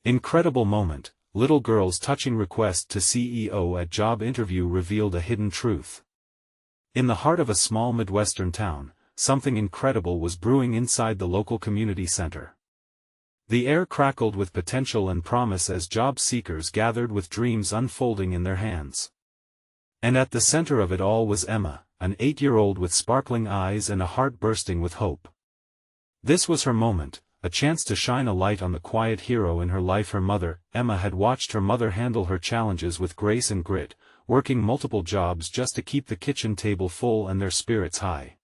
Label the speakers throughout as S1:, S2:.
S1: Incredible moment, little girl's touching request to CEO at job interview revealed a hidden truth. In the heart of a small Midwestern town, something incredible was brewing inside the local community center. The air crackled with potential and promise as job seekers gathered with dreams unfolding in their hands. And at the center of it all was Emma, an 8-year-old with sparkling eyes and a heart bursting with hope. This was her moment, a chance to shine a light on the quiet hero in her life. Her mother, Emma, had watched her mother handle her challenges with grace and grit, working multiple jobs just to keep the kitchen table full and their spirits high.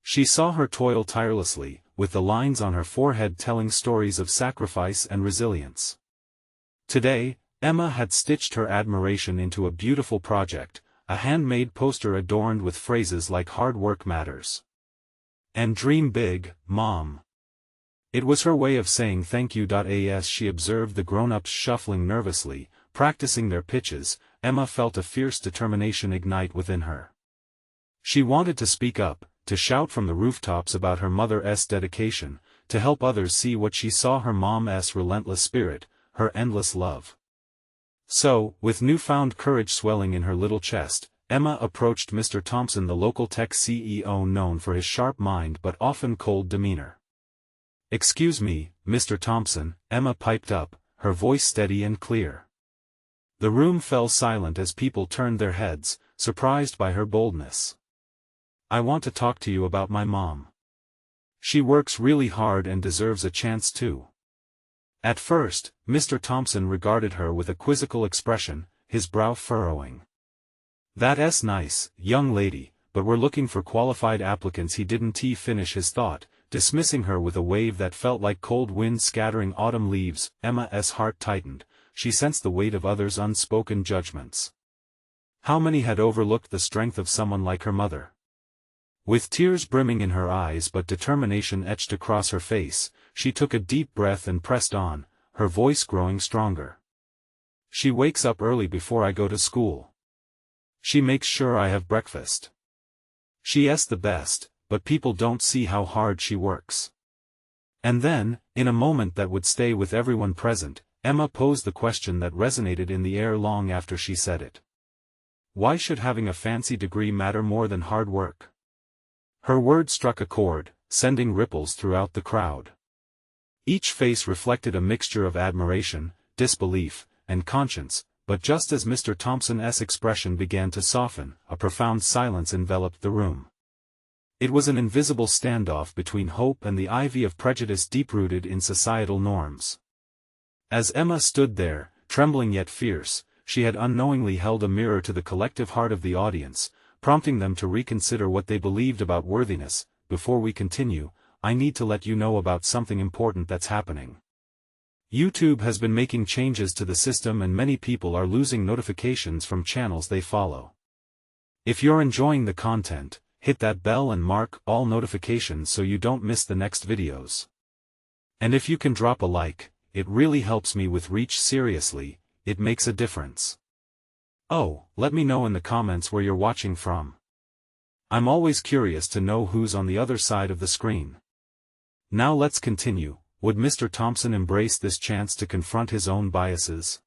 S1: She saw her toil tirelessly, with the lines on her forehead telling stories of sacrifice and resilience. Today, Emma had stitched her admiration into a beautiful project, a handmade poster adorned with phrases like "Hard work matters" and "Dream big, Mom." It was her way of saying thank you. As she observed the grown-ups shuffling nervously, practicing their pitches, Emma felt a fierce determination ignite within her. She wanted to speak up, to shout from the rooftops about her mother's dedication, to help others see what she saw: her mom's relentless spirit, her endless love. So, with newfound courage swelling in her little chest, Emma approached Mr. Thompson, the local tech CEO known for his sharp mind but often cold demeanor. "Excuse me, Mr. Thompson," Emma piped up, her voice steady and clear. The room fell silent as people turned their heads, surprised by her boldness. "I want to talk to you about my mom. She works really hard and deserves a chance too." At first, Mr. Thompson regarded her with a quizzical expression, his brow furrowing. "That's nice, young lady, but we're looking for qualified applicants." He didn't finish his thought, dismissing her with a wave that felt like cold wind scattering autumn leaves. Emma's heart tightened. She sensed the weight of others' unspoken judgments. How many had overlooked the strength of someone like her mother? With tears brimming in her eyes but determination etched across her face, she took a deep breath and pressed on, her voice growing stronger. "She wakes up early before I go to school. She makes sure I have breakfast. She's the best, but people don't see how hard she works." And then, in a moment that would stay with everyone present, Emma posed the question that resonated in the air long after she said it. Why should having a fancy degree matter more than hard work? Her words struck a chord, sending ripples throughout the crowd. Each face reflected a mixture of admiration, disbelief, and conscience, but just as Mr. Thompson's expression began to soften, a profound silence enveloped the room. It was an invisible standoff between hope and the ivy of prejudice deep-rooted in societal norms. As Emma stood there, trembling yet fierce, she had unknowingly held a mirror to the collective heart of the audience, prompting them to reconsider what they believed about worthiness. "Before we continue, I need to let you know about something important that's happening. YouTube has been making changes to the system and many people are losing notifications from channels they follow. If you're enjoying the content, hit that bell and mark all notifications so you don't miss the next videos. And if you can drop a like, it really helps me with reach. Seriously, it makes a difference. Oh, let me know in the comments where you're watching from. I'm always curious to know who's on the other side of the screen." Now let's continue. Would Mr. Thompson embrace this chance to confront his own biases?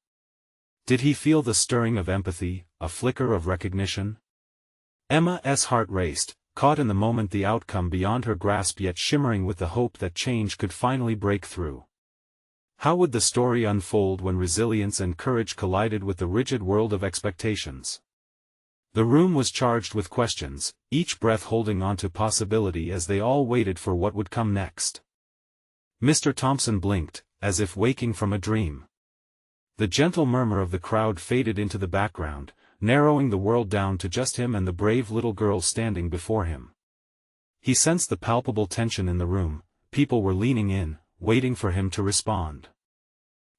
S1: Did he feel the stirring of empathy, a flicker of recognition? Emma's heart raced, caught in the moment, the outcome beyond her grasp yet shimmering with the hope that change could finally break through. How would the story unfold when resilience and courage collided with the rigid world of expectations? The room was charged with questions, each breath holding on to possibility as they all waited for what would come next. Mr. Thompson blinked, as if waking from a dream. The gentle murmur of the crowd faded into the background, narrowing the world down to just him and the brave little girl standing before him. He sensed the palpable tension in the room. People were leaning in, waiting for him to respond.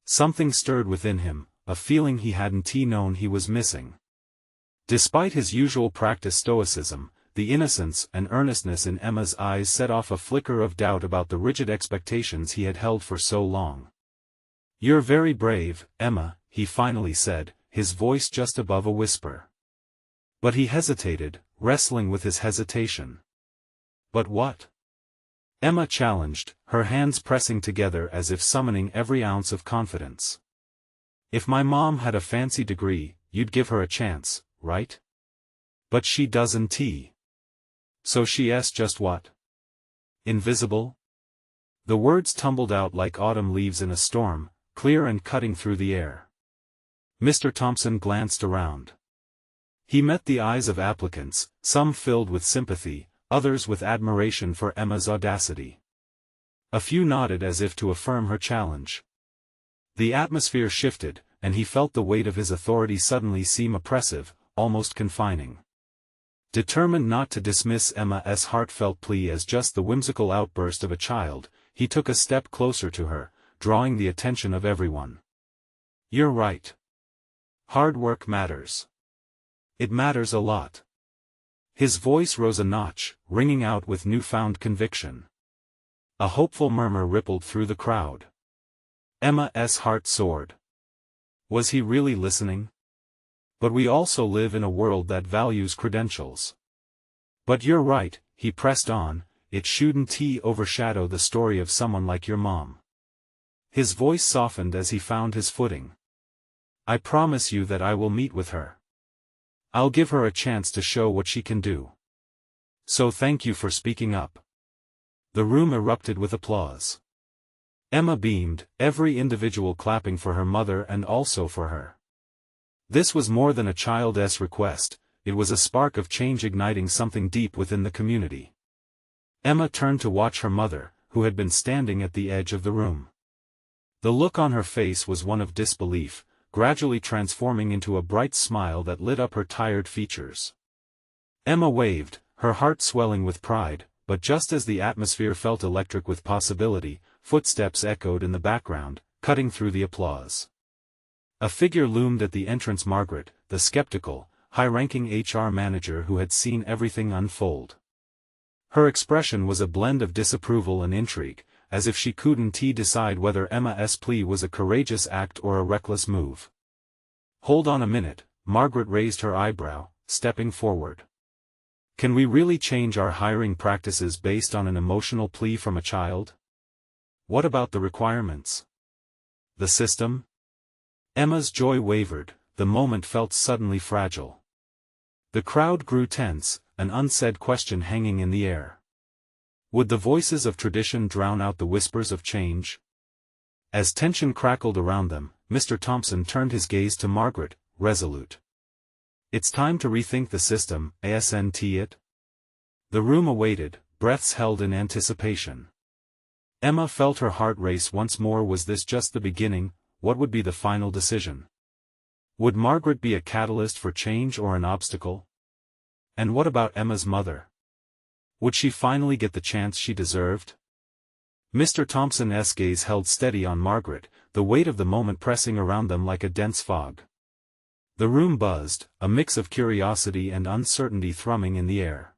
S1: Something stirred within him, a feeling he hadn't known he was missing. Despite his usual practiced stoicism, the innocence and earnestness in Emma's eyes set off a flicker of doubt about the rigid expectations he had held for so long. "You're very brave, Emma," he finally said, his voice just above a whisper. But he hesitated, wrestling with his hesitation. "But what?" Emma challenged, her hands pressing together as if summoning every ounce of confidence. If my mom had a fancy degree, you'd give her a chance, right? But she doesn't. So she's just what? Invisible? The words tumbled out like autumn leaves in a storm, clear and cutting through the air. Mr. Thompson glanced around. He met the eyes of applicants, some filled with sympathy, others with admiration for Emma's audacity. A few nodded as if to affirm her challenge. The atmosphere shifted, and he felt the weight of his authority suddenly seem oppressive, almost confining. Determined not to dismiss Emma's heartfelt plea as just the whimsical outburst of a child, he took a step closer to her, drawing the attention of everyone. "You're right. Hard work matters. It matters a lot." His voice rose a notch, ringing out with newfound conviction. A hopeful murmur rippled through the crowd. Emma's heart soared. Was he really listening? But we also live in a world that values credentials. But you're right, he pressed on, it shouldn't overshadow the story of someone like your mom. His voice softened as he found his footing. I promise you that I will meet with her. I'll give her a chance to show what she can do. So thank you for speaking up. The room erupted with applause. Emma beamed, every individual clapping for her mother and also for her. This was more than a child's request, it was a spark of change igniting something deep within the community. Emma turned to watch her mother, who had been standing at the edge of the room. The look on her face was one of disbelief, gradually transforming into a bright smile that lit up her tired features. Emma waved, her heart swelling with pride, but just as the atmosphere felt electric with possibility, footsteps echoed in the background, cutting through the applause. A figure loomed at the entrance: Margaret, the skeptical, high-ranking HR manager who had seen everything unfold. Her expression was a blend of disapproval and intrigue, as if she couldn't decide whether Emma's plea was a courageous act or a reckless move. Hold on a minute, Margaret raised her eyebrow, stepping forward. Can we really change our hiring practices based on an emotional plea from a child? What about the requirements? The system? Emma's joy wavered, the moment felt suddenly fragile. The crowd grew tense, an unsaid question hanging in the air. Would the voices of tradition drown out the whispers of change? As tension crackled around them, Mr. Thompson turned his gaze to Margaret, resolute. It's time to rethink the system, isn't it? The room awaited, breaths held in anticipation. Emma felt her heart race once more. Was this just the beginning? What would be the final decision? Would Margaret be a catalyst for change or an obstacle? And what about Emma's mother? Would she finally get the chance she deserved? Mr. Thompson's gaze held steady on Margaret, the weight of the moment pressing around them like a dense fog. The room buzzed, a mix of curiosity and uncertainty thrumming in the air.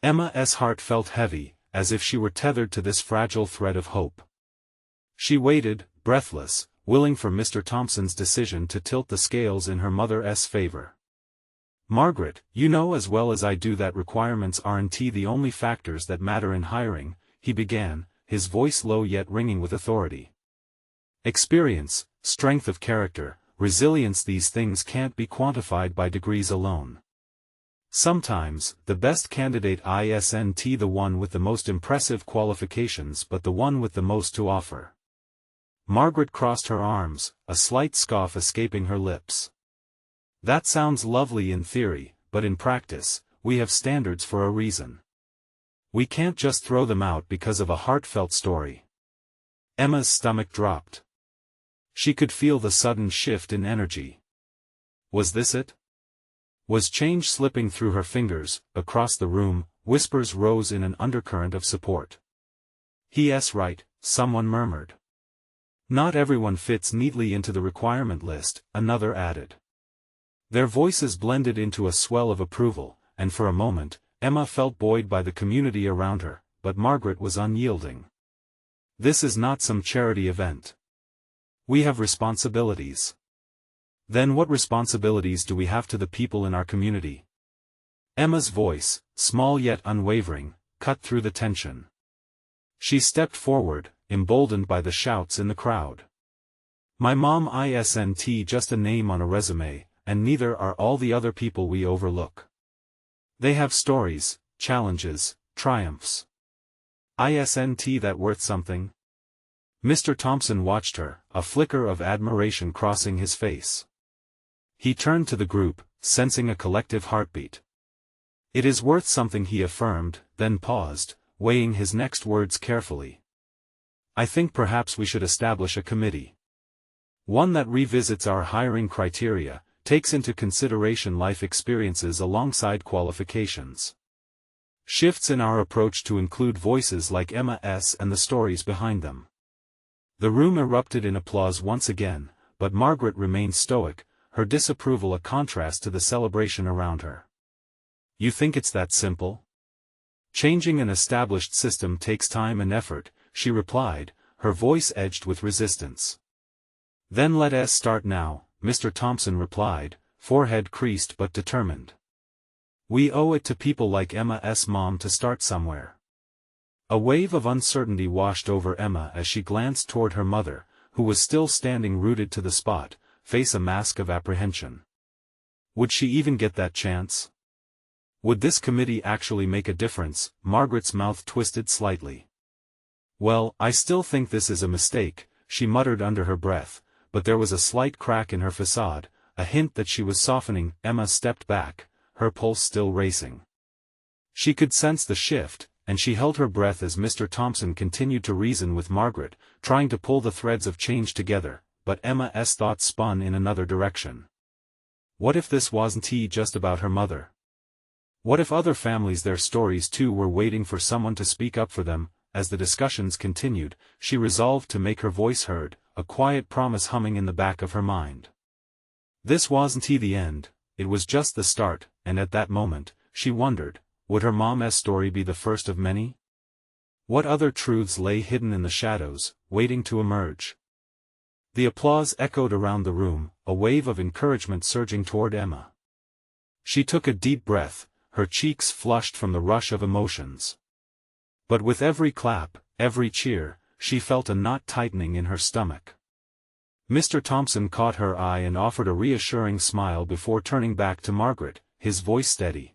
S1: Emma's heart felt heavy, as if she were tethered to this fragile thread of hope. She waited, breathless, willing for Mr. Thompson's decision to tilt the scales in her mother's favor. Margaret, you know as well as I do that requirements aren't the only factors that matter in hiring, he began, his voice low yet ringing with authority. Experience, strength of character, resilience, these things can't be quantified by degrees alone. Sometimes, the best candidate isn't the one with the most impressive qualifications but the one with the most to offer. Margaret crossed her arms, a slight scoff escaping her lips. That sounds lovely in theory, but in practice, we have standards for a reason. We can't just throw them out because of a heartfelt story. Emma's stomach dropped. She could feel the sudden shift in energy. Was this it? Was change slipping through her fingers? Across the room, whispers rose in an undercurrent of support. He's right, someone murmured. Not everyone fits neatly into the requirement list, another added. Their voices blended into a swell of approval, and for a moment, Emma felt buoyed by the community around her, but Margaret was unyielding. This is not some charity event. We have responsibilities. Then what responsibilities do we have to the people in our community? Emma's voice, small yet unwavering, cut through the tension. She stepped forward, emboldened by the shouts in the crowd. My mom isn't just a name on a resume, and neither are all the other people we overlook. They have stories, challenges, triumphs. Isn't that worth something? Mr. Thompson watched her, a flicker of admiration crossing his face. He turned to the group, sensing a collective heartbeat. It is worth something, he affirmed, then paused, weighing his next words carefully. I think perhaps we should establish a committee. One that revisits our hiring criteria, takes into consideration life experiences alongside qualifications. Shifts in our approach to include voices like Emma S. and the stories behind them. The room erupted in applause once again, but Margaret remained stoic, her disapproval a contrast to the celebration around her. You think it's that simple? Changing an established system takes time and effort, she replied, her voice edged with resistance. Then let us start now, Mr. Thompson replied, forehead creased but determined. We owe it to people like Emma's mom to start somewhere. A wave of uncertainty washed over Emma as she glanced toward her mother, who was still standing rooted to the spot, face a mask of apprehension. Would she even get that chance? Would this committee actually make a difference? Margaret's mouth twisted slightly. Well, I still think this is a mistake, she muttered under her breath, but there was a slight crack in her facade, a hint that she was softening. Emma stepped back, her pulse still racing. She could sense the shift, and she held her breath as Mr. Thompson continued to reason with Margaret, trying to pull the threads of change together, but Emma's thoughts spun in another direction. What if this wasn't just about her mother? What if other families, their stories too, were waiting for someone to speak up for them? As the discussions continued, she resolved to make her voice heard, a quiet promise humming in the back of her mind. This wasn't the end, it was just the start, and at that moment, she wondered, would her mom's story be the first of many? What other truths lay hidden in the shadows, waiting to emerge? The applause echoed around the room, a wave of encouragement surging toward Emma. She took a deep breath, her cheeks flushed from the rush of emotions. But with every clap, every cheer, she felt a knot tightening in her stomach. Mr. Thompson caught her eye and offered a reassuring smile before turning back to Margaret, his voice steady.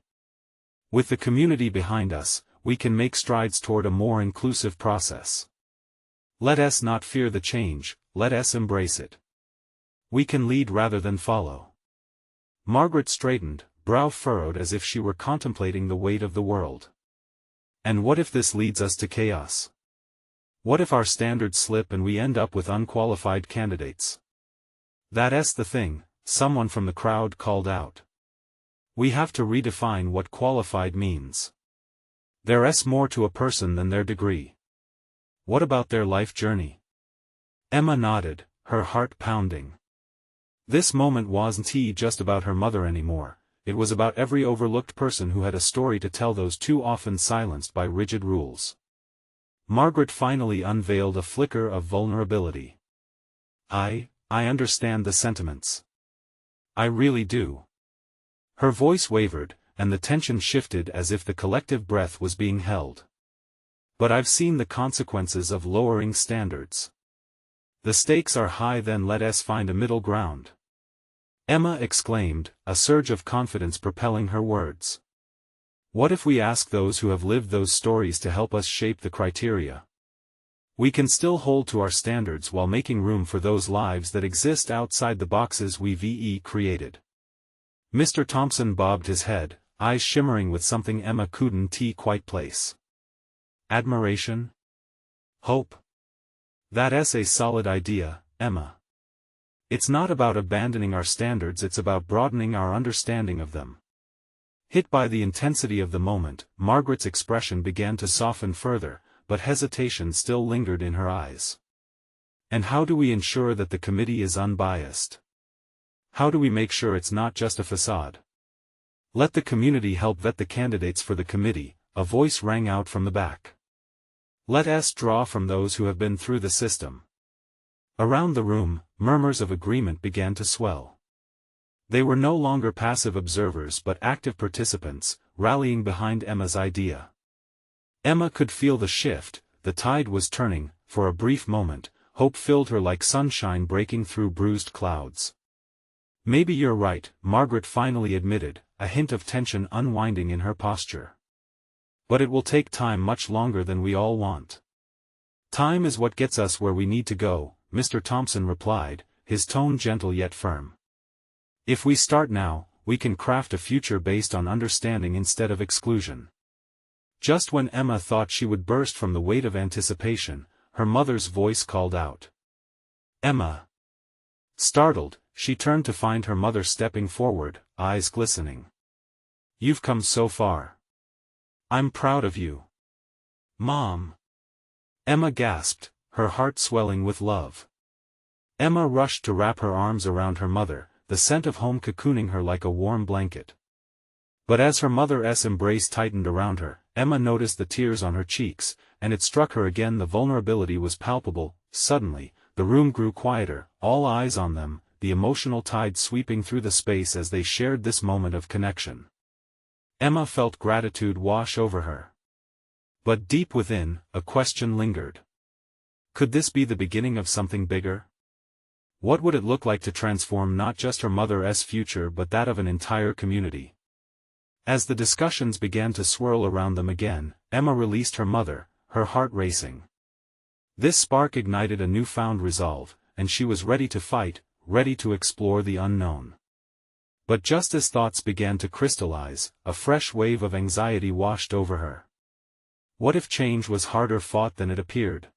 S1: With the community behind us, we can make strides toward a more inclusive process. Let us not fear the change, let us embrace it. We can lead rather than follow. Margaret straightened, brow furrowed as if she were contemplating the weight of the world. And what if this leads us to chaos? What if our standards slip and we end up with unqualified candidates? That's the thing, someone from the crowd called out. We have to redefine what qualified means. There's more to a person than their degree. What about their life journey? Emma nodded, her heart pounding. This moment wasn't just about her mother anymore, it was about every overlooked person who had a story to tell, those too often silenced by rigid rules. Margaret finally unveiled a flicker of vulnerability. I understand the sentiments. I really do. Her voice wavered, and the tension shifted as if the collective breath was being held. But I've seen the consequences of lowering standards. The stakes are high, then let us find a middle ground. Emma exclaimed, a surge of confidence propelling her words. What if we ask those who have lived those stories to help us shape the criteria? We can still hold to our standards while making room for those lives that exist outside the boxes we've created. Mr. Thompson bobbed his head, eyes shimmering with something Emma couldn't quite place. Admiration? Hope? That's a solid idea, Emma. It's not about abandoning our standards, it's about broadening our understanding of them. Hit by the intensity of the moment, Margaret's expression began to soften further, but hesitation still lingered in her eyes. And how do we ensure that the committee is unbiased? How do we make sure it's not just a facade? Let the community help vet the candidates for the committee, a voice rang out from the back. Let us draw from those who have been through the system. Around the room, murmurs of agreement began to swell. They were no longer passive observers but active participants, rallying behind Emma's idea. Emma could feel the shift, the tide was turning. For a brief moment, hope filled her like sunshine breaking through bruised clouds. "Maybe you're right," Margaret finally admitted, a hint of tension unwinding in her posture. "But it will take time, much longer than we all want." "Time is what gets us where we need to go," Mr. Thompson replied, his tone gentle yet firm. "If we start now, we can craft a future based on understanding instead of exclusion." Just when Emma thought she would burst from the weight of anticipation, her mother's voice called out. "Emma!" Startled, she turned to find her mother stepping forward, eyes glistening. "You've come so far. I'm proud of you." "Mom!" Emma gasped, her heart swelling with love. Emma rushed to wrap her arms around her mother, the scent of home cocooning her like a warm blanket. But as her mother's embrace tightened around her, Emma noticed the tears on her cheeks, and it struck her again the vulnerability was palpable. Suddenly, the room grew quieter, all eyes on them, the emotional tide sweeping through the space as they shared this moment of connection. Emma felt gratitude wash over her. But deep within, a question lingered. Could this be the beginning of something bigger? What would it look like to transform not just her mother's future but that of an entire community? As the discussions began to swirl around them again, Emma released her mother, her heart racing. This spark ignited a newfound resolve, and she was ready to fight, ready to explore the unknown. But just as thoughts began to crystallize, a fresh wave of anxiety washed over her. What if change was harder fought than it appeared?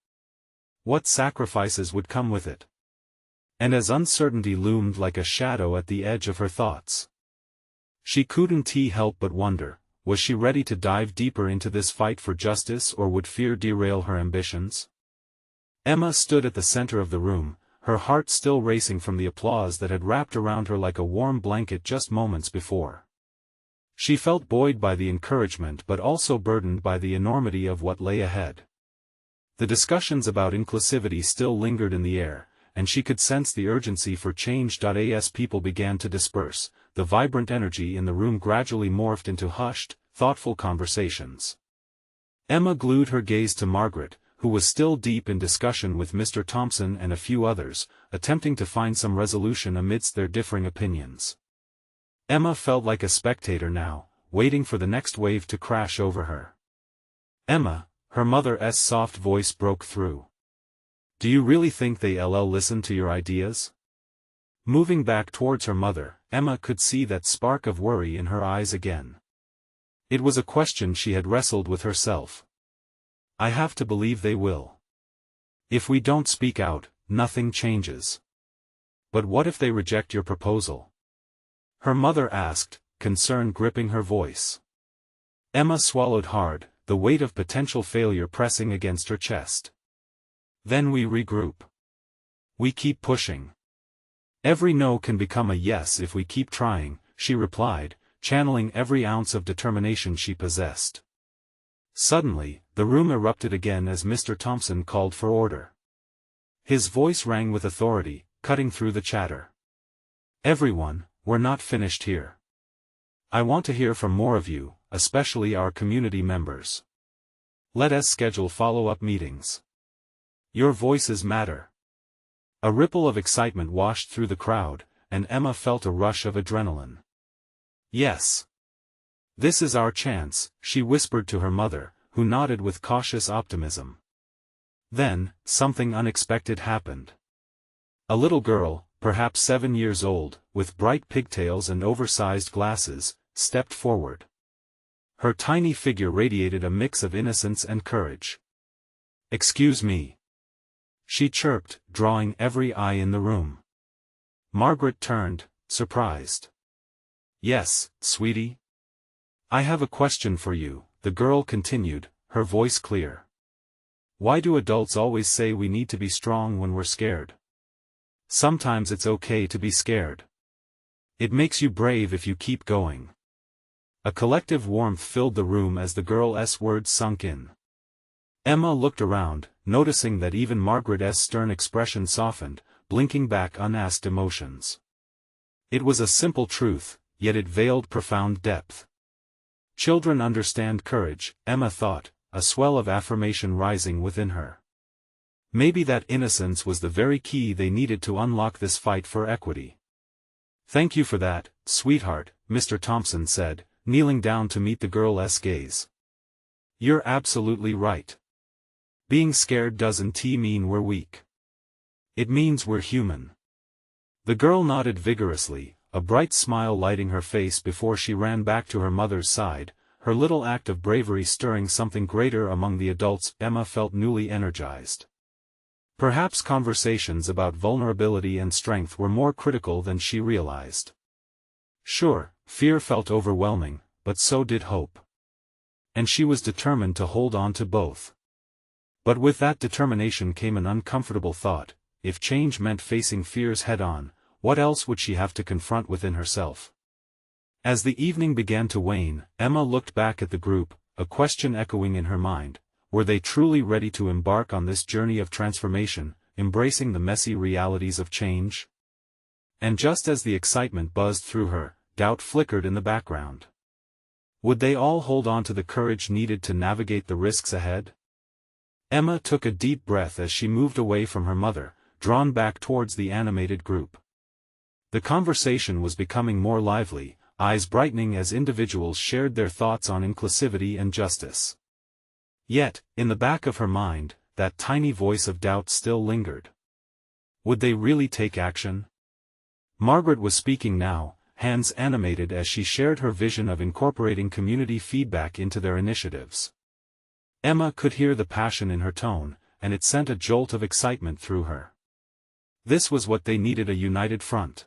S1: What sacrifices would come with it? And as uncertainty loomed like a shadow at the edge of her thoughts, she couldn't help but wonder, was she ready to dive deeper into this fight for justice, or would fear derail her ambitions? Emma stood at the center of the room, her heart still racing from the applause that had wrapped around her like a warm blanket just moments before. She felt buoyed by the encouragement but also burdened by the enormity of what lay ahead. The discussions about inclusivity still lingered in the air, and she could sense the urgency for change. As people began to disperse, the vibrant energy in the room gradually morphed into hushed, thoughtful conversations. Emma glued her gaze to Margaret, who was still deep in discussion with Mr. Thompson and a few others, attempting to find some resolution amidst their differing opinions. Emma felt like a spectator now, waiting for the next wave to crash over her. "Emma," her mother's soft voice broke through. "Do you really think they'll listen to your ideas?" Moving back towards her mother, Emma could see that spark of worry in her eyes again. It was a question she had wrestled with herself. "I have to believe they will. If we don't speak out, nothing changes." "But what if they reject your proposal?" her mother asked, concern gripping her voice. Emma swallowed hard, the weight of potential failure pressing against her chest. "Then we regroup. We keep pushing. Every no can become a yes if we keep trying," she replied, channeling every ounce of determination she possessed. Suddenly, the room erupted again as Mr. Thompson called for order. His voice rang with authority, cutting through the chatter. "Everyone, we're not finished here. I want to hear from more of you, especially our community members. Let us schedule follow-up meetings. Your voices matter." A ripple of excitement washed through the crowd, and Emma felt a rush of adrenaline. "Yes. This is our chance," she whispered to her mother, who nodded with cautious optimism. Then, something unexpected happened. A little girl, perhaps 7 years old, with bright pigtails and oversized glasses, stepped forward. Her tiny figure radiated a mix of innocence and courage. "Excuse me," she chirped, drawing every eye in the room. Margaret turned, surprised. "Yes, sweetie? I have a question for you," the girl continued, her voice clear. "Why do adults always say we need to be strong when we're scared? Sometimes it's okay to be scared. It makes you brave if you keep going." A collective warmth filled the room as the girl's words sunk in. Emma looked around, noticing that even Margaret's stern expression softened, blinking back unasked emotions. It was a simple truth, yet it veiled profound depth. Children understand courage, Emma thought, a swell of affirmation rising within her. Maybe that innocence was the very key they needed to unlock this fight for equity. "Thank you for that, sweetheart," Mr. Thompson said, kneeling down to meet the girl's gaze. "You're absolutely right. Being scared doesn't mean we're weak. It means we're human." The girl nodded vigorously, a bright smile lighting her face before she ran back to her mother's side, her little act of bravery stirring something greater among the adults. Emma felt newly energized. Perhaps conversations about vulnerability and strength were more critical than she realized. Sure, fear felt overwhelming, but so did hope. And she was determined to hold on to both. But with that determination came an uncomfortable thought: if change meant facing fears head-on, what else would she have to confront within herself? As the evening began to wane, Emma looked back at the group, a question echoing in her mind: were they truly ready to embark on this journey of transformation, embracing the messy realities of change? And just as the excitement buzzed through her, doubt flickered in the background. Would they all hold on to the courage needed to navigate the risks ahead? Emma took a deep breath as she moved away from her mother, drawn back towards the animated group. The conversation was becoming more lively, eyes brightening as individuals shared their thoughts on inclusivity and justice. Yet, in the back of her mind, that tiny voice of doubt still lingered. Would they really take action? Margaret was speaking now, hands animated as she shared her vision of incorporating community feedback into their initiatives. Emma could hear the passion in her tone, and it sent a jolt of excitement through her. This was what they needed: a united front.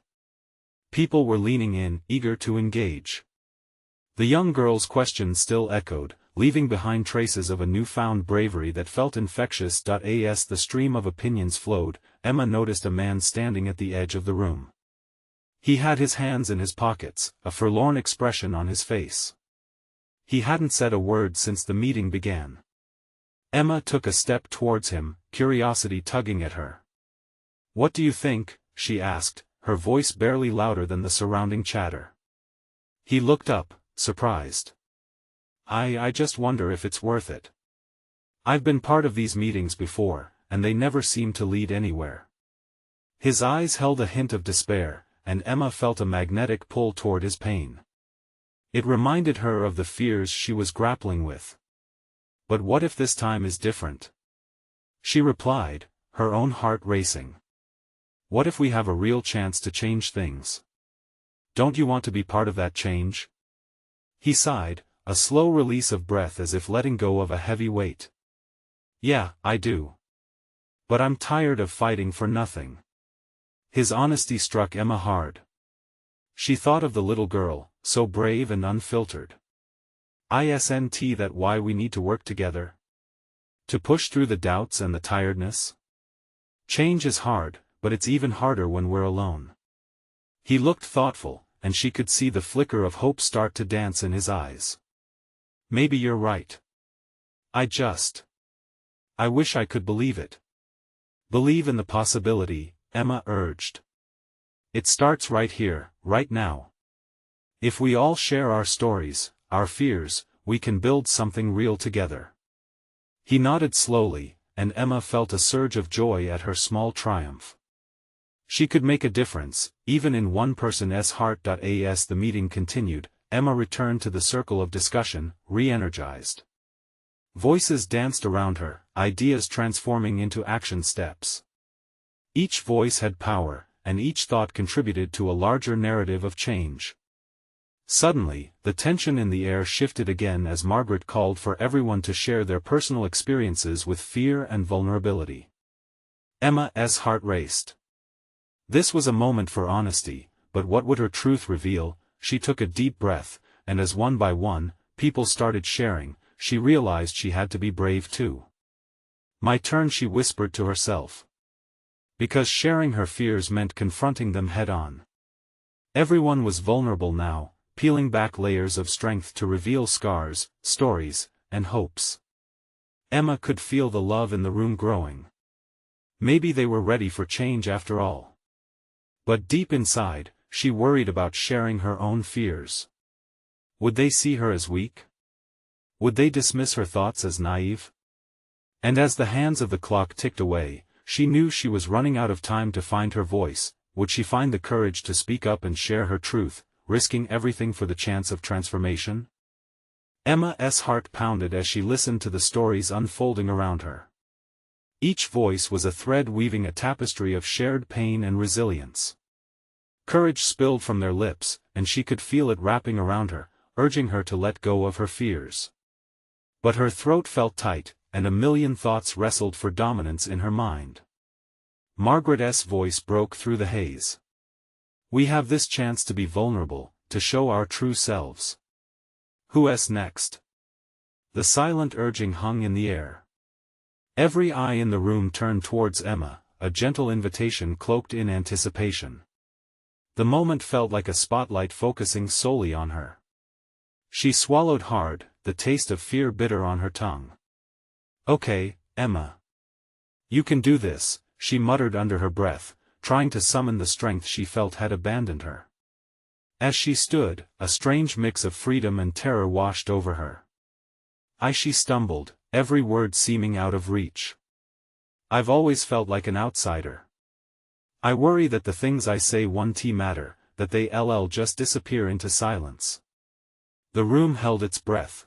S1: People were leaning in, eager to engage. The young girl's questions still echoed, leaving behind traces of a newfound bravery that felt infectious. As the stream of opinions flowed, Emma noticed a man standing at the edge of the room. He had his hands in his pockets, a forlorn expression on his face. He hadn't said a word since the meeting began. Emma took a step towards him, curiosity tugging at her. "What do you think?" she asked, her voice barely louder than the surrounding chatter. He looked up, surprised. I just wonder if it's worth it. I've been part of these meetings before, and they never seem to lead anywhere." His eyes held a hint of despair, and Emma felt a magnetic pull toward his pain. It reminded her of the fears she was grappling with. But what if this time is different? She replied, her own heart racing. "What if we have a real chance to change things? Don't you want to be part of that change?" He sighed, a slow release of breath as if letting go of a heavy weight. "Yeah, I do. But I'm tired of fighting for nothing." His honesty struck Emma hard. She thought of the little girl, so brave and unfiltered. Isn't that why we need to work together? To push through the doubts and the tiredness? Change is hard, but it's even harder when we're alone. He looked thoughtful, and she could see the flicker of hope start to dance in his eyes. "Maybe you're right. I wish I could believe it." "Believe in the possibility," Emma urged. "It starts right here, right now. If we all share our stories, our fears, we can build something real together." He nodded slowly, and Emma felt a surge of joy at her small triumph. She could make a difference, even in one person's heart. As the meeting continued, Emma returned to the circle of discussion, re-energized. Voices danced around her, ideas transforming into action steps. Each voice had power, and each thought contributed to a larger narrative of change. Suddenly, the tension in the air shifted again as Margaret called for everyone to share their personal experiences with fear and vulnerability. Emma's heart raced. This was a moment for honesty, but what would her truth reveal? She took a deep breath, and as one by one, people started sharing, she realized she had to be brave too. "My turn," she whispered to herself. Because sharing her fears meant confronting them head-on. Everyone was vulnerable now, peeling back layers of strength to reveal scars, stories, and hopes. Emma could feel the love in the room growing. Maybe they were ready for change after all. But deep inside, she worried about sharing her own fears. Would they see her as weak? Would they dismiss her thoughts as naive? And as the hands of the clock ticked away, she knew she was running out of time to find her voice. Would she find the courage to speak up and share her truth, risking everything for the chance of transformation? Emma's heart pounded as she listened to the stories unfolding around her. Each voice was a thread weaving a tapestry of shared pain and resilience. Courage spilled from their lips, and she could feel it wrapping around her, urging her to let go of her fears. But her throat felt tight, and a million thoughts wrestled for dominance in her mind. Margaret's voice broke through the haze. We have this chance to be vulnerable, to show our true selves. Who's next? The silent urging hung in the air. Every eye in the room turned towards Emma, a gentle invitation cloaked in anticipation. The moment felt like a spotlight focusing solely on her. She swallowed hard, the taste of fear bitter on her tongue. Okay, Emma. You can do this, she muttered under her breath, trying to summon the strength she felt had abandoned her. As she stood, a strange mix of freedom and terror washed over her. She stumbled, every word seeming out of reach. I've always felt like an outsider. I worry that the things I say won't matter, that they just disappear into silence. The room held its breath.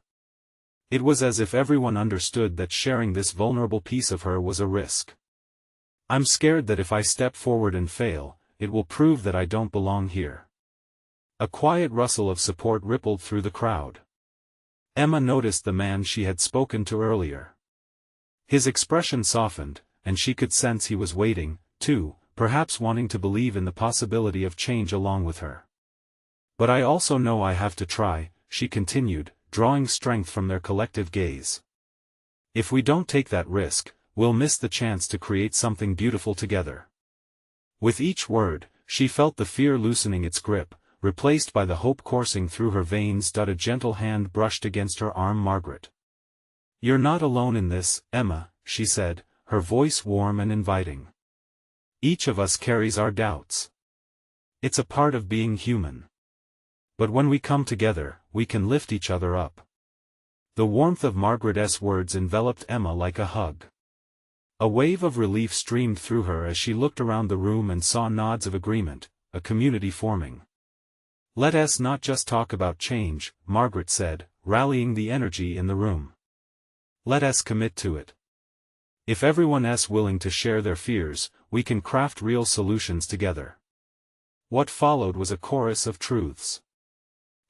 S1: It was as if everyone understood that sharing this vulnerable piece of her was a risk. I'm scared that if I step forward and fail, it will prove that I don't belong here. A quiet rustle of support rippled through the crowd. Emma noticed the man she had spoken to earlier. His expression softened, and she could sense he was waiting, too, perhaps wanting to believe in the possibility of change along with her. But I also know I have to try, she continued, drawing strength from their collective gaze. If we don't take that risk, we'll miss the chance to create something beautiful together. With each word, she felt the fear loosening its grip, replaced by the hope coursing through her veins. A gentle hand brushed against her arm. Margaret. You're not alone in this, Emma, she said, her voice warm and inviting. Each of us carries our doubts. It's a part of being human. But when we come together, we can lift each other up. The warmth of Margaret's words enveloped Emma like a hug. A wave of relief streamed through her as she looked around the room and saw nods of agreement, a community forming. Let us not just talk about change, Margaret said, rallying the energy in the room. Let us commit to it. If everyone's willing to share their fears, we can craft real solutions together. What followed was a chorus of truths.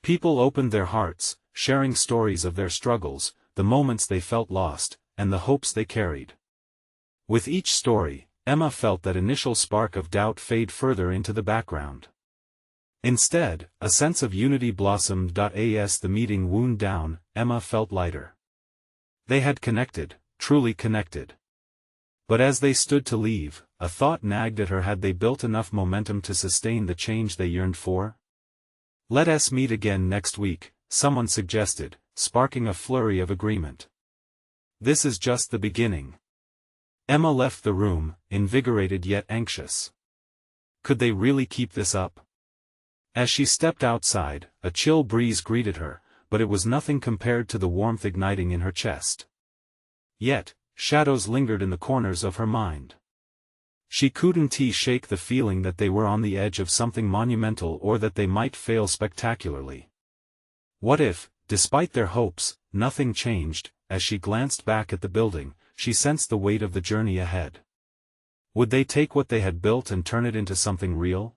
S1: People opened their hearts, sharing stories of their struggles, the moments they felt lost, and the hopes they carried. With each story, Emma felt that initial spark of doubt fade further into the background. Instead, a sense of unity blossomed. As the meeting wound down, Emma felt lighter. They had connected, truly connected. But as they stood to leave, a thought nagged at her. Had they built enough momentum to sustain the change they yearned for? Let us meet again next week, someone suggested, sparking a flurry of agreement. This is just the beginning. Emma left the room, invigorated yet anxious. Could they really keep this up? As she stepped outside, a chill breeze greeted her, but it was nothing compared to the warmth igniting in her chest. Yet, shadows lingered in the corners of her mind. She couldn't shake the feeling that they were on the edge of something monumental, or that they might fail spectacularly. What if, despite their hopes, nothing changed? As she glanced back at the building, she sensed the weight of the journey ahead. Would they take what they had built and turn it into something real?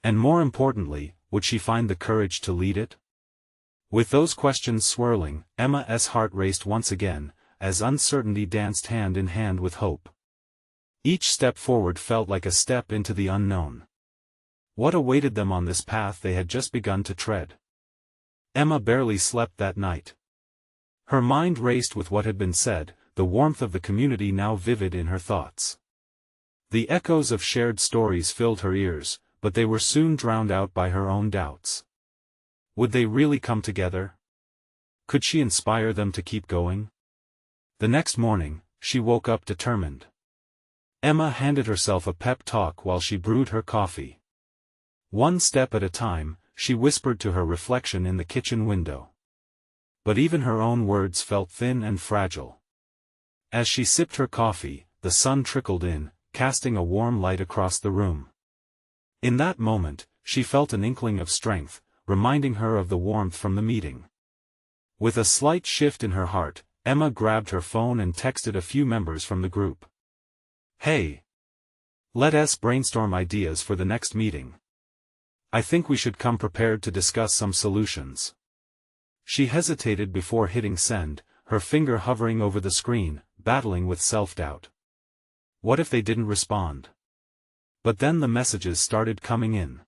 S1: And more importantly, would she find the courage to lead it? With those questions swirling, Emma's heart raced once again, as uncertainty danced hand in hand with hope. Each step forward felt like a step into the unknown. What awaited them on this path they had just begun to tread? Emma barely slept that night. Her mind raced with what had been said, the warmth of the community now vivid in her thoughts. The echoes of shared stories filled her ears, but they were soon drowned out by her own doubts. Would they really come together? Could she inspire them to keep going? The next morning, she woke up determined. Emma handed herself a pep talk while she brewed her coffee. One step at a time, she whispered to her reflection in the kitchen window. But even her own words felt thin and fragile. As she sipped her coffee, the sun trickled in, casting a warm light across the room. In that moment, she felt an inkling of strength, reminding her of the warmth from the meeting. With a slight shift in her heart, Emma grabbed her phone and texted a few members from the group. "Hey! Let's brainstorm ideas for the next meeting. I think we should come prepared to discuss some solutions." She hesitated before hitting send, her finger hovering over the screen, battling with self-doubt. What if they didn't respond? But then the messages started coming in.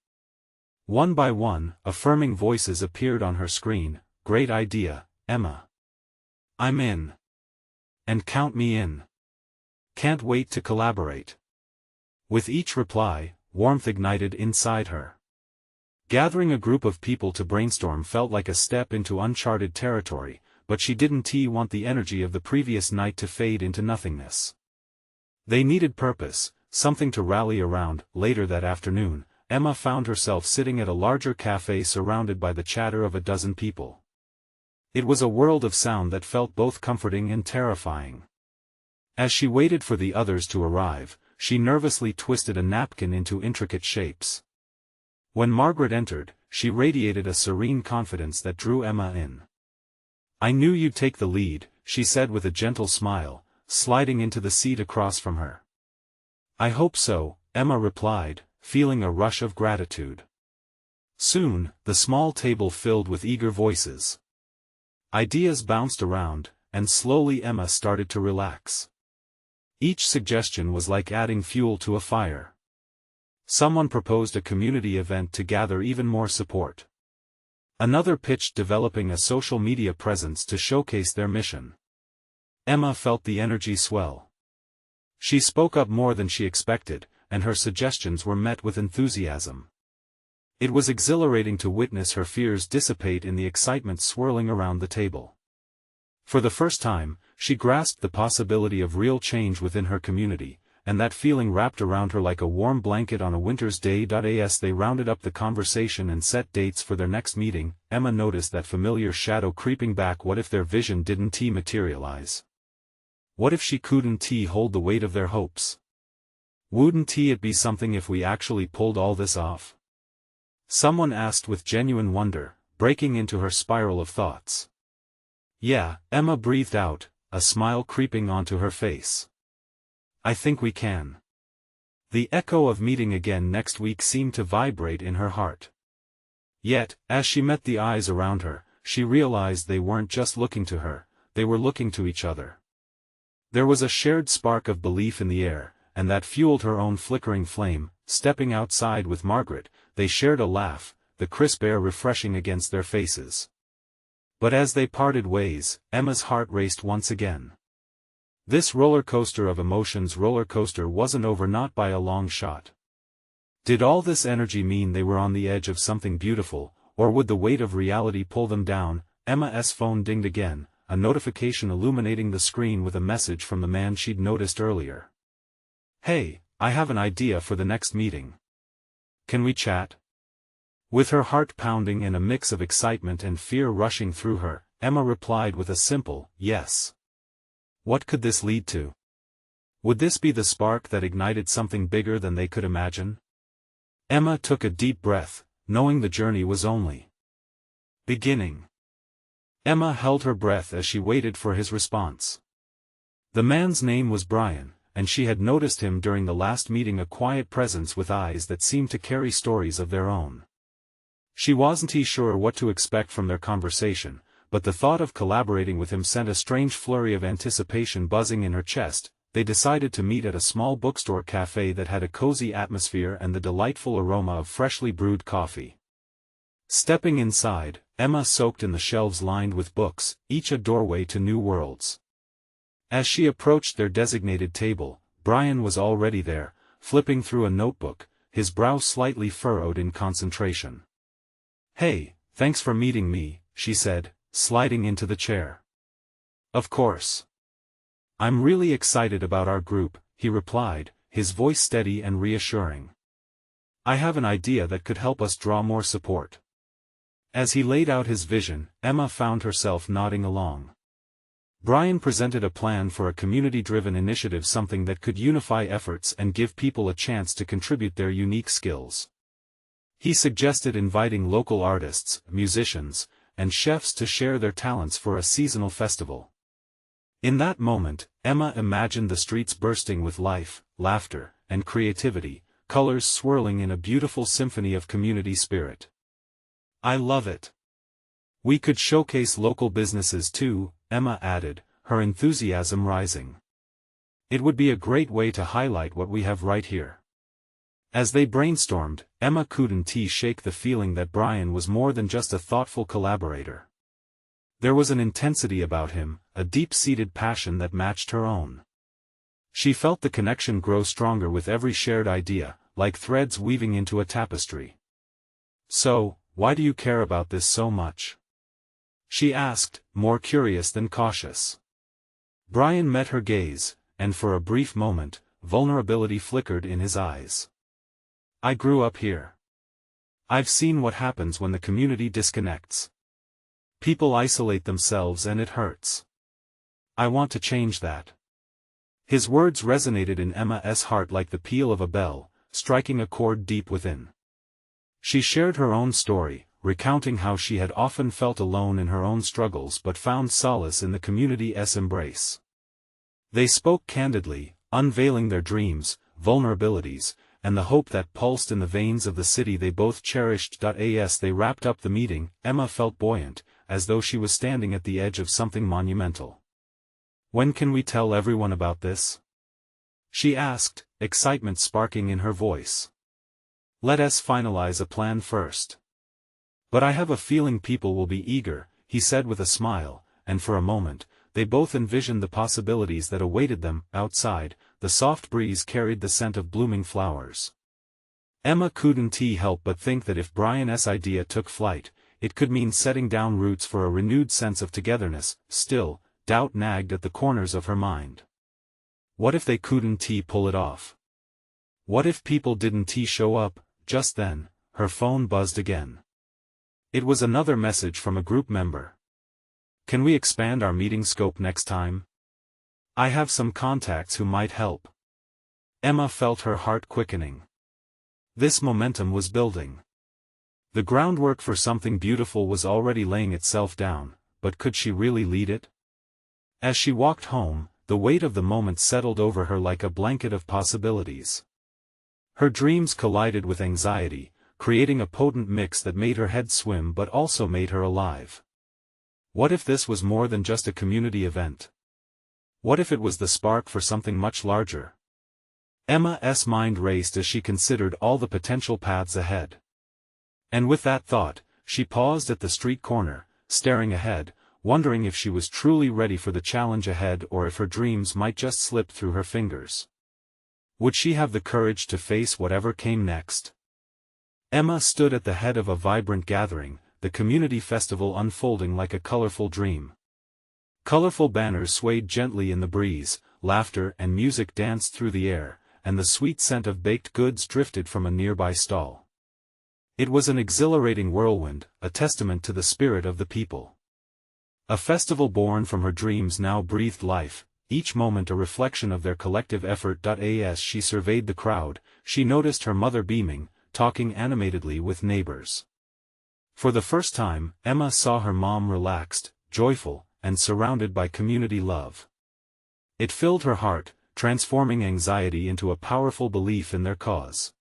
S1: One by one, affirming voices appeared on her screen. "Great idea, Emma. I'm in. And count me in. Can't wait to collaborate." With each reply, warmth ignited inside her. Gathering a group of people to brainstorm felt like a step into uncharted territory, but she didn't want the energy of the previous night to fade into nothingness. They needed purpose, something to rally around. Later that afternoon, Emma found herself sitting at a larger cafe surrounded by the chatter of a dozen people. It was a world of sound that felt both comforting and terrifying. As she waited for the others to arrive, she nervously twisted a napkin into intricate shapes. When Margaret entered, she radiated a serene confidence that drew Emma in. "I knew you'd take the lead," she said with a gentle smile, sliding into the seat across from her. "I hope so," Emma replied, feeling a rush of gratitude. Soon, the small table filled with eager voices. Ideas bounced around, and slowly Emma started to relax. Each suggestion was like adding fuel to a fire. Someone proposed a community event to gather even more support. Another pitched developing a social media presence to showcase their mission. Emma felt the energy swell. She spoke up more than she expected, and her suggestions were met with enthusiasm. It was exhilarating to witness her fears dissipate in the excitement swirling around the table. For the first time, she grasped the possibility of real change within her community, and that feeling wrapped around her like a warm blanket on a winter's day. As they rounded up the conversation and set dates for their next meeting, Emma noticed that familiar shadow creeping back. What if their vision didn't materialize? What if she couldn't hold the weight of their hopes? Wouldn't it be something if we actually pulled all this off? Someone asked with genuine wonder, breaking into her spiral of thoughts. "Yeah," Emma breathed out, a smile creeping onto her face. "I think we can." The echo of meeting again next week seemed to vibrate in her heart. Yet, as she met the eyes around her, she realized they weren't just looking to her, they were looking to each other. There was a shared spark of belief in the air, and that fueled her own flickering flame. Stepping outside with Margaret, they shared a laugh, the crisp air refreshing against their faces. But as they parted ways, Emma's heart raced once again. This roller coaster of emotions wasn't over, not by a long shot. Did all this energy mean they were on the edge of something beautiful, or would the weight of reality pull them down? Emma's phone dinged again, a notification illuminating the screen with a message from the man she'd noticed earlier. "Hey, I have an idea for the next meeting. Can we chat?" With her heart pounding and a mix of excitement and fear rushing through her, Emma replied with a simple, "Yes." What could this lead to? Would this be the spark that ignited something bigger than they could imagine? Emma took a deep breath, knowing the journey was only beginning. Emma held her breath as she waited for his response. The man's name was Brian, and she had noticed him during the last meeting, a quiet presence with eyes that seemed to carry stories of their own. She wasn't sure what to expect from their conversation, but the thought of collaborating with him sent a strange flurry of anticipation buzzing in her chest. They decided to meet at a small bookstore cafe that had a cozy atmosphere and the delightful aroma of freshly brewed coffee. Stepping inside, Emma soaked in the shelves lined with books, each a doorway to new worlds. As she approached their designated table, Brian was already there, flipping through a notebook, his brow slightly furrowed in concentration. "Hey, thanks for meeting me," she said, sliding into the chair. "Of course. I'm really excited about our group," he replied, his voice steady and reassuring. "I have an idea that could help us draw more support." As he laid out his vision, Emma found herself nodding along. Brian presented a plan for a community-driven initiative, something that could unify efforts and give people a chance to contribute their unique skills. He suggested inviting local artists, musicians, and chefs to share their talents for a seasonal festival. In that moment, Emma imagined the streets bursting with life, laughter, and creativity, colors swirling in a beautiful symphony of community spirit. "I love it. We could showcase local businesses too," Emma added, her enthusiasm rising. "It would be a great way to highlight what we have right here." As they brainstormed, Emma couldn't shake the feeling that Brian was more than just a thoughtful collaborator. There was an intensity about him, a deep-seated passion that matched her own. She felt the connection grow stronger with every shared idea, like threads weaving into a tapestry. "So, why do you care about this so much?" she asked, more curious than cautious. Brian met her gaze, and for a brief moment, vulnerability flickered in his eyes. "I grew up here. I've seen what happens when the community disconnects. People isolate themselves and it hurts. I want to change that." His words resonated in Emma's heart like the peal of a bell, striking a chord deep within. She shared her own story, recounting how she had often felt alone in her own struggles but found solace in the community's embrace. They spoke candidly, unveiling their dreams, vulnerabilities, and the hope that pulsed in the veins of the city they both cherished. As they wrapped up the meeting, Emma felt buoyant, as though she was standing at the edge of something monumental. "When can we tell everyone about this?" she asked, excitement sparking in her voice. "Let us finalize a plan first. But I have a feeling people will be eager," he said with a smile, and for a moment, they both envisioned the possibilities that awaited them. Outside, the soft breeze carried the scent of blooming flowers. Emma couldn't help but think that if Brian's idea took flight, it could mean setting down roots for a renewed sense of togetherness. Still, doubt nagged at the corners of her mind. What if they couldn't pull it off? What if people didn't show up? Just then, her phone buzzed again. It was another message from a group member. "Can we expand our meeting scope next time? I have some contacts who might help." Emma felt her heart quickening. This momentum was building. The groundwork for something beautiful was already laying itself down, but could she really lead it? As she walked home, the weight of the moment settled over her like a blanket of possibilities. Her dreams collided with anxiety, creating a potent mix that made her head swim but also made her alive. What if this was more than just a community event? What if it was the spark for something much larger? Emma's mind raced as she considered all the potential paths ahead. And with that thought, she paused at the street corner, staring ahead, wondering if she was truly ready for the challenge ahead or if her dreams might just slip through her fingers. Would she have the courage to face whatever came next? Emma stood at the head of a vibrant gathering, the community festival unfolding like a colorful dream. Colorful banners swayed gently in the breeze, laughter and music danced through the air, and the sweet scent of baked goods drifted from a nearby stall. It was an exhilarating whirlwind, a testament to the spirit of the people. A festival born from her dreams now breathed life, each moment a reflection of their collective effort. As she surveyed the crowd, she noticed her mother beaming, talking animatedly with neighbors. For the first time, Emma saw her mom relaxed, joyful, and surrounded by community love. It filled her heart, transforming anxiety into a powerful belief in their cause.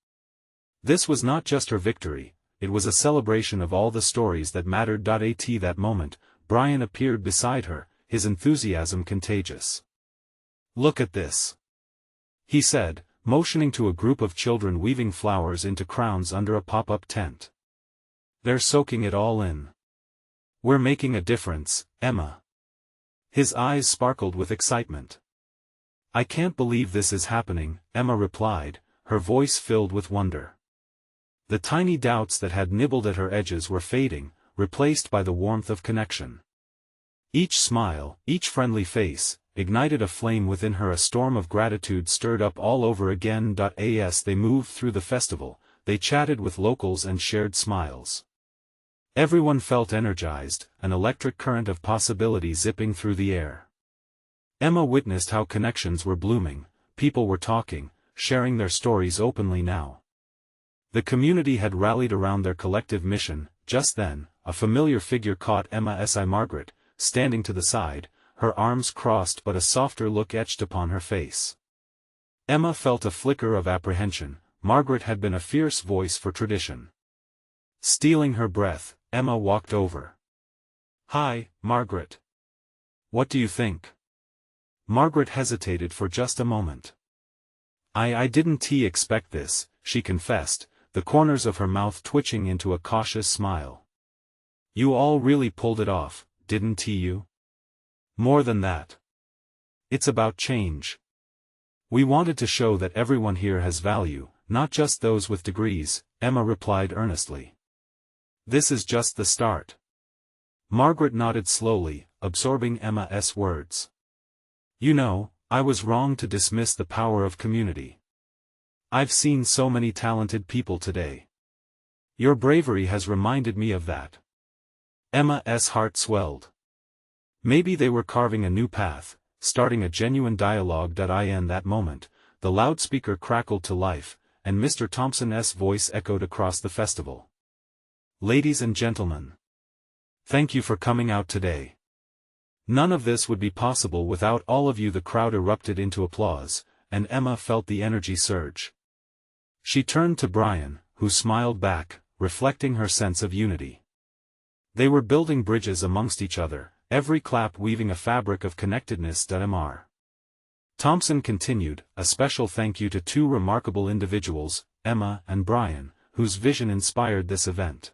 S1: This was not just her victory, it was a celebration of all the stories that mattered. At that moment, Brian appeared beside her, his enthusiasm contagious. "Look at this," he said, motioning to a group of children weaving flowers into crowns under a pop-up tent. "They're soaking it all in. We're making a difference, Emma." His eyes sparkled with excitement. "I can't believe this is happening," Emma replied, her voice filled with wonder. The tiny doubts that had nibbled at her edges were fading, replaced by the warmth of connection. Each smile, each friendly face, ignited a flame within her. A storm of gratitude stirred up all over again. As they moved through the festival, they chatted with locals and shared smiles. Everyone felt energized, an electric current of possibility zipping through the air. Emma witnessed how connections were blooming, people were talking, sharing their stories openly now. The community had rallied around their collective mission. Just then, a familiar figure caught Emma's eye. Margaret, standing to the side, her arms crossed but a softer look etched upon her face. Emma felt a flicker of apprehension. Margaret had been a fierce voice for tradition. Stealing her breath, Emma walked over. "Hi, Margaret. What do you think?" Margaret hesitated for just a moment. I didn't expect this," she confessed, the corners of her mouth twitching into a cautious smile. "You all really pulled it off, didn't you?" "More than that. It's about change. We wanted to show that everyone here has value, not just those with degrees," Emma replied earnestly. "This is just the start." Margaret nodded slowly, absorbing Emma's words. "You know, I was wrong to dismiss the power of community. I've seen so many talented people today. Your bravery has reminded me of that." Emma's heart swelled. Maybe they were carving a new path, starting a genuine dialogue. In that moment, the loudspeaker crackled to life, and Mr. Thompson's voice echoed across the festival. "Ladies and gentlemen, thank you for coming out today. None of this would be possible without all of you." The crowd erupted into applause, and Emma felt the energy surge. She turned to Brian, who smiled back, reflecting her sense of unity. They were building bridges amongst each other, every clap weaving a fabric of connectedness. Mr. Thompson continued, "A special thank you to two remarkable individuals, Emma and Brian, whose vision inspired this event."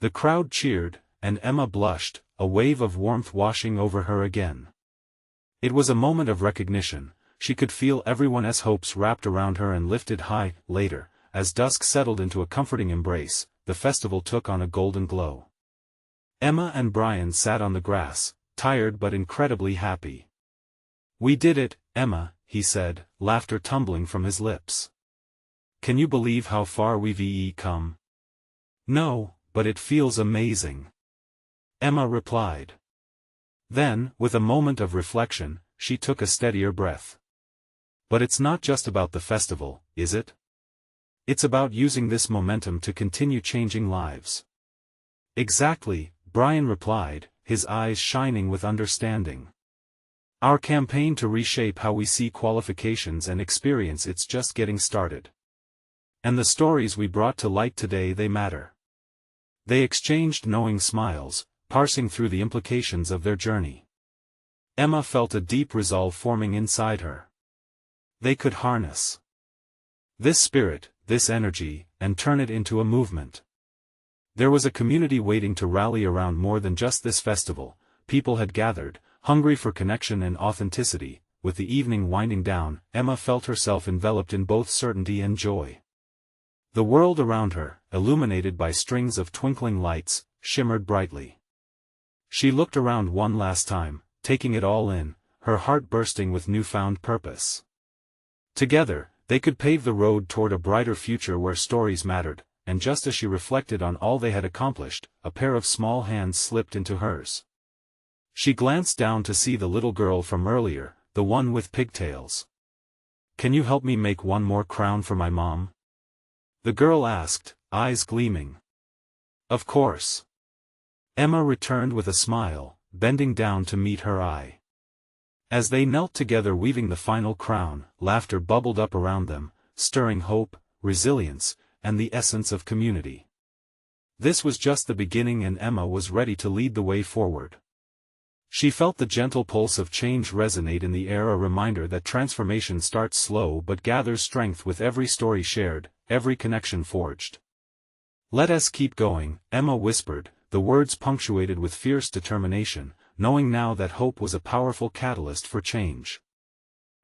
S1: The crowd cheered, and Emma blushed, a wave of warmth washing over her again. It was a moment of recognition. She could feel everyone's hopes wrapped around her and lifted high. Later, as dusk settled into a comforting embrace, the festival took on a golden glow. Emma and Brian sat on the grass, tired but incredibly happy. "We did it, Emma," he said, laughter tumbling from his lips. "Can you believe how far we've come?" "No, but it feels amazing," Emma replied. Then, with a moment of reflection, she took a steadier breath. "But it's not just about the festival, is it? It's about using this momentum to continue changing lives." "Exactly," Brian replied, his eyes shining with understanding. "Our campaign to reshape how we see qualifications and experience, it's just getting started. And the stories we brought to light today, they matter." They exchanged knowing smiles, parsing through the implications of their journey. Emma felt a deep resolve forming inside her. They could harness this spirit, this energy, and turn it into a movement. There was a community waiting to rally around more than just this festival. People had gathered, hungry for connection and authenticity. With the evening winding down, Emma felt herself enveloped in both certainty and joy. The world around her, illuminated by strings of twinkling lights, shimmered brightly. She looked around one last time, taking it all in, her heart bursting with newfound purpose. Together, they could pave the road toward a brighter future where stories mattered, and just as she reflected on all they had accomplished, a pair of small hands slipped into hers. She glanced down to see the little girl from earlier, the one with pigtails. "Can you help me make one more crown for my mom?" the girl asked, eyes gleaming. "Of course." Emma returned with a smile, bending down to meet her eye. As they knelt together weaving the final crown, laughter bubbled up around them, stirring hope, resilience, and the essence of community. This was just the beginning, and Emma was ready to lead the way forward. She felt the gentle pulse of change resonate in the air, a reminder that transformation starts slow but gathers strength with every story shared, every connection forged. "Let us keep going," Emma whispered, the words punctuated with fierce determination, knowing now that hope was a powerful catalyst for change.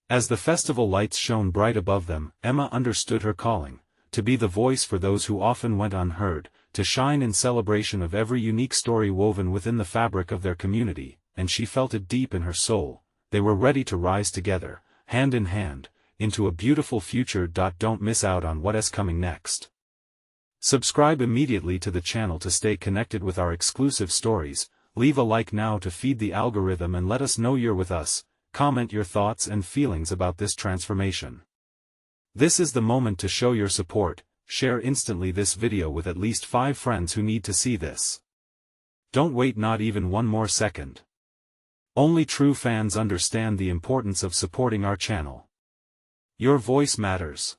S1: As the festival lights shone bright above them, Emma understood her calling, to be the voice for those who often went unheard, to shine in celebration of every unique story woven within the fabric of their community, and she felt it deep in her soul. They were ready to rise together, hand in hand, into a beautiful future. Don't miss out on what is coming next. Subscribe immediately to the channel to stay connected with our exclusive stories, leave a like now to feed the algorithm and let us know you're with us, comment your thoughts and feelings about this transformation. This is the moment to show your support, share instantly this video with at least 5 friends who need to see this. Don't wait not even one more second. Only true fans understand the importance of supporting our channel. Your voice matters.